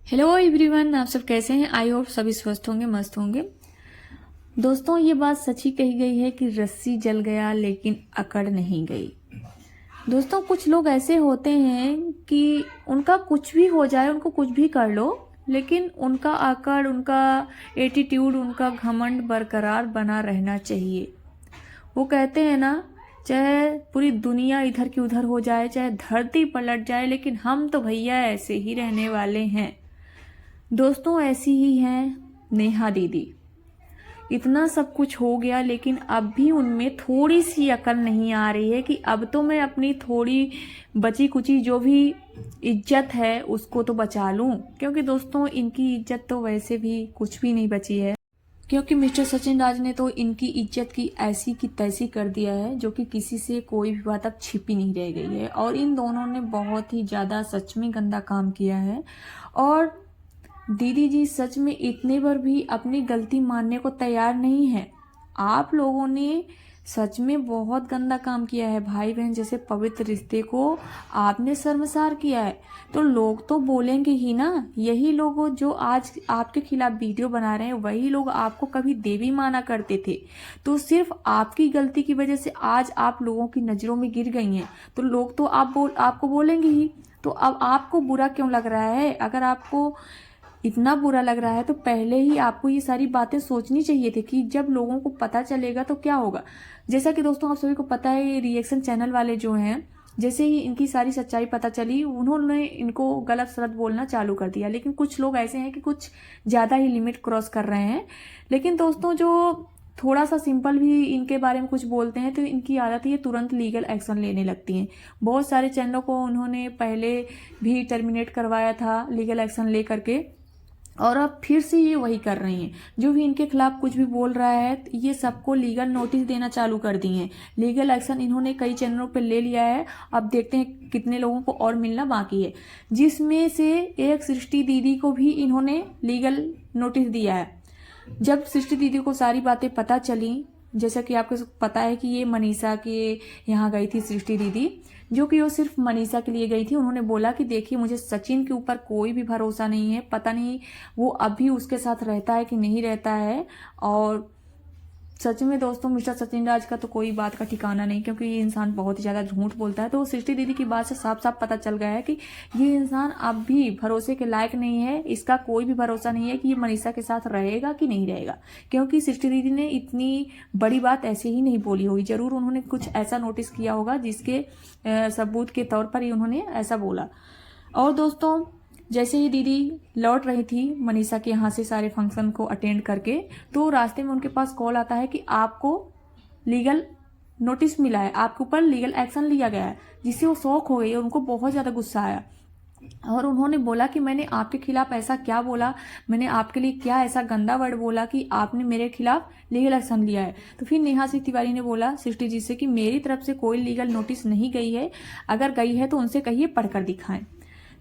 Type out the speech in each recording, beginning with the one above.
Hello everyone, आप सब कैसे हैं। आई होप सभी स्वस्थ होंगे, मस्त होंगे। दोस्तों, ये बात सच्ची कही गई है कि रस्सी जल गया लेकिन अकड़ नहीं गई। दोस्तों, कुछ लोग ऐसे होते हैं कि उनका कुछ भी हो जाए, उनको कुछ भी कर लो, लेकिन उनका अकड़, उनका एटीट्यूड, उनका घमंड बरकरार बना रहना चाहिए। वो कहते हैं ना, चाहे पूरी दुनिया इधर की उधर हो जाए, चाहे धरती पलट जाए, लेकिन हम तो भैया ऐसे ही रहने वाले हैं। दोस्तों, ऐसी ही हैं नेहा दीदी। इतना सब कुछ हो गया लेकिन अब भी उनमें थोड़ी सी अकल नहीं आ रही है कि अब तो मैं अपनी थोड़ी बची कुची जो भी इज्जत है उसको तो बचा लूं। क्योंकि दोस्तों, इनकी इज्जत तो वैसे भी कुछ भी नहीं बची है, क्योंकि मिस्टर सचिन राज ने तो इनकी इज्जत की ऐसी की तैसी कर दिया है, जो कि किसी से कोई भी बात अब छिपी नहीं रह गई है। और इन दोनों ने बहुत ही ज़्यादा सच में गंदा काम किया है। और दीदी जी सच में इतने बार भी अपनी गलती मानने को तैयार नहीं है। आप लोगों ने सच में बहुत गंदा काम किया है। भाई बहन जैसे पवित्र रिश्ते को आपने शर्मसार किया है, तो लोग तो बोलेंगे ही ना। यही लोग जो आज आपके खिलाफ वीडियो बना रहे हैं, वही लोग आपको कभी देवी माना करते थे। तो सिर्फ आपकी गलती की वजह से आज आप लोगों की नज़रों में गिर गई हैं, तो लोग तो आपको बोलेंगे ही। तो अब आपको बुरा क्यों लग रहा है? अगर आपको इतना बुरा लग रहा है तो पहले ही आपको ये सारी बातें सोचनी चाहिए थी कि जब लोगों को पता चलेगा तो क्या होगा। जैसा कि दोस्तों आप सभी को पता है, ये रिएक्शन चैनल वाले जो हैं, जैसे ही इनकी सारी सच्चाई पता चली, उन्होंने इनको गलत सलत बोलना चालू कर दिया। लेकिन कुछ लोग ऐसे हैं कि कुछ ज़्यादा ही लिमिट क्रॉस कर रहे हैं। लेकिन दोस्तों, जो थोड़ा सा सिंपल भी इनके बारे में कुछ बोलते हैं तो इनकी आदत ये तुरंत लीगल एक्शन लेने लगती हैं। बहुत सारे चैनलों को उन्होंने पहले भी टर्मिनेट करवाया था लीगल एक्शन ले करके, और अब फिर से ये वही कर रही हैं। जो भी इनके खिलाफ कुछ भी बोल रहा है, ये सबको लीगल नोटिस देना चालू कर दिए हैं। लीगल एक्शन इन्होंने कई चैनलों पे ले लिया है। अब देखते हैं कितने लोगों को और मिलना बाकी है, जिसमें से एक सृष्टि दीदी को भी इन्होंने लीगल नोटिस दिया है। जब सृष्टि दीदी को सारी बातें पता चली, जैसा कि आपको पता है कि ये मनीषा के यहाँ गई थी सृष्टि दीदी, जो कि वो सिर्फ मनीषा के लिए गई थी। उन्होंने बोला कि देखिए, मुझे सचिन के ऊपर कोई भी भरोसा नहीं है, पता नहीं वो अभी उसके साथ रहता है कि नहीं रहता है। और सच में दोस्तों, मिस्टर सचिन राज का तो कोई बात का ठिकाना नहीं, क्योंकि ये इंसान बहुत ही ज़्यादा झूठ बोलता है। तो सृष्टि दीदी की बात से साफ साफ पता चल गया है कि ये इंसान अब भी भरोसे के लायक नहीं है। इसका कोई भी भरोसा नहीं है कि ये मनीषा के साथ रहेगा कि नहीं रहेगा, क्योंकि सृष्टि दीदी ने इतनी बड़ी बात ऐसे ही नहीं बोली होगी। जरूर उन्होंने कुछ ऐसा नोटिस किया होगा जिसके सबूत के तौर पर ही उन्होंने ऐसा बोला। और दोस्तों, जैसे ही दीदी लौट रही थी मनीषा के यहाँ से सारे फंक्शन को अटेंड करके, तो रास्ते में उनके पास कॉल आता है कि आपको लीगल नोटिस मिला है, आपके ऊपर लीगल एक्शन लिया गया है। जिससे वो शॉक हो गई और उनको बहुत ज़्यादा गुस्सा आया। और उन्होंने बोला कि मैंने आपके खिलाफ ऐसा क्या बोला, मैंने आपके लिए क्या ऐसा गंदा वर्ड बोला कि आपने मेरे खिलाफ लीगल एक्शन लिया है। तो फिर नेहा सिंह तिवारी ने बोला सृष्टि जी से कि मेरी तरफ से कोई लीगल नोटिस नहीं गई है, अगर गई है तो उनसे कहिए पढ़कर दिखाएं।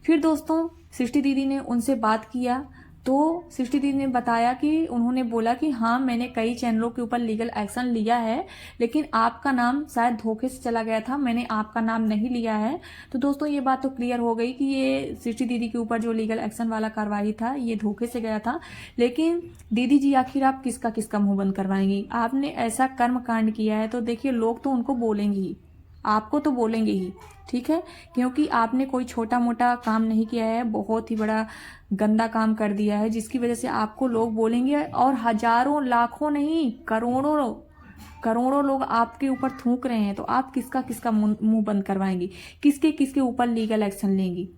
फिर दोस्तों, सृष्टि दीदी ने उनसे बात किया, तो सृष्टि दीदी ने बताया कि उन्होंने बोला कि हाँ, मैंने कई चैनलों के ऊपर लीगल एक्शन लिया है, लेकिन आपका नाम शायद धोखे से चला गया था, मैंने आपका नाम नहीं लिया है। तो दोस्तों, ये बात तो क्लियर हो गई कि ये सृष्टि दीदी के ऊपर जो लीगल एक्शन वाला कार्रवाई था, ये धोखे से गया था। लेकिन दीदी जी, आखिर आप किसका किसका मुंह बंद करवाएंगी? आपने ऐसा कर्म कांड किया है तो देखिए, लोग तो उनको बोलेंगे ही, आपको तो बोलेंगे ही, ठीक है। क्योंकि आपने कोई छोटा मोटा काम नहीं किया है, बहुत ही बड़ा गंदा काम कर दिया है, जिसकी वजह से आपको लोग बोलेंगे। और हजारों, लाखों नहीं, करोड़ों करोड़ों लोग आपके ऊपर थूक रहे हैं। तो आप किसका किसका मुंह बंद करवाएंगी? किसके किसके ऊपर लीगल एक्शन लेंगी?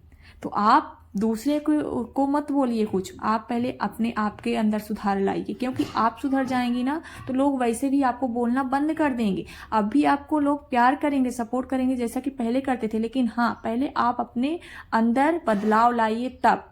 तो आप दूसरे को मत बोलिए कुछ, आप पहले अपने आप के अंदर सुधार लाइए। क्योंकि आप सुधर जाएंगी ना, तो लोग वैसे भी आपको बोलना बंद कर देंगे। अब भी आपको लोग प्यार करेंगे, सपोर्ट करेंगे, जैसा कि पहले करते थे। लेकिन हाँ, पहले आप अपने अंदर बदलाव लाइए तब।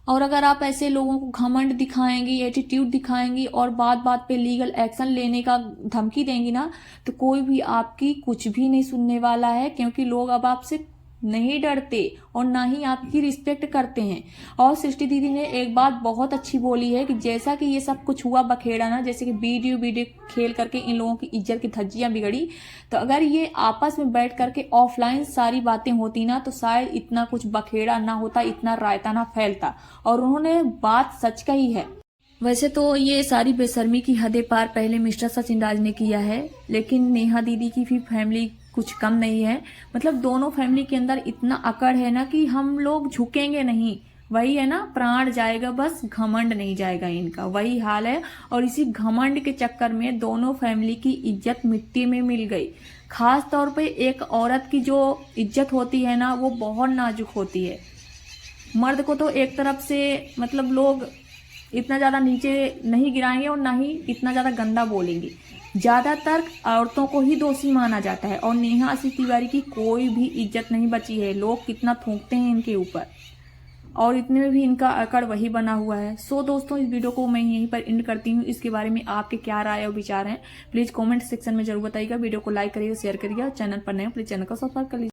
और अगर आप ऐसे लोगों को घमंड दिखाएंगी, एटीट्यूड दिखाएंगी और बात बात पे लीगल एक्शन लेने का धमकी देंगी ना, तो कोई भी आपकी कुछ भी नहीं सुनने वाला है। क्योंकि लोग अब आपसे नहीं डरते और ना ही आपकी रिस्पेक्ट करते हैं। और सृष्टि दीदी ने एक बात बहुत अच्छी बोली है कि जैसा कि ये सब कुछ हुआ बखेड़ा ना, जैसे कि वीडियो खेल करके इन लोगों की इज्जत की धज्जियां बिगड़ी, तो अगर ये आपस में बैठ करके ऑफलाइन सारी बातें होती ना तो शायद इतना कुछ बखेड़ा ना होता, इतना रायता ना फैलता। और उन्होंने बात सच कही है। वैसे तो ये सारी बेशर्मी की हदें पार पहले मिस्टर सचिन राज ने किया है, लेकिन नेहा दीदी की भी फैमिली कुछ कम नहीं है। मतलब दोनों फैमिली के अंदर इतना अकड़ है ना कि हम लोग झुकेंगे नहीं। वही है ना, प्राण जाएगा बस घमंड नहीं जाएगा, इनका वही हाल है। और इसी घमंड के चक्कर में दोनों फैमिली की इज्जत मिट्टी में मिल गई। खास तौर पे एक औरत की जो इज्जत होती है ना वो बहुत नाजुक होती है। मर्द को तो एक तरफ से मतलब लोग इतना ज़्यादा नीचे नहीं गिराएंगे और ना ही इतना ज़्यादा गंदा बोलेंगे। ज़्यादातर औरतों को ही दोषी माना जाता है और नेहा आशीष तिवारी की कोई भी इज्जत नहीं बची है। लोग कितना थूकते हैं इनके ऊपर और इतने में भी इनका अकड़ वही बना हुआ है। सो दोस्तों, इस वीडियो को मैं यहीं पर एंड करती हूँ। इसके बारे में आपके क्या राय और विचार हैं प्लीज़ कमेंट सेक्शन में जरूर बताइएगा। वीडियो को लाइक करिएगा, शेयर करिएगा। चैनल पर नए प्लीज़ चैनल को सब्सक्राइब कर लीजिए।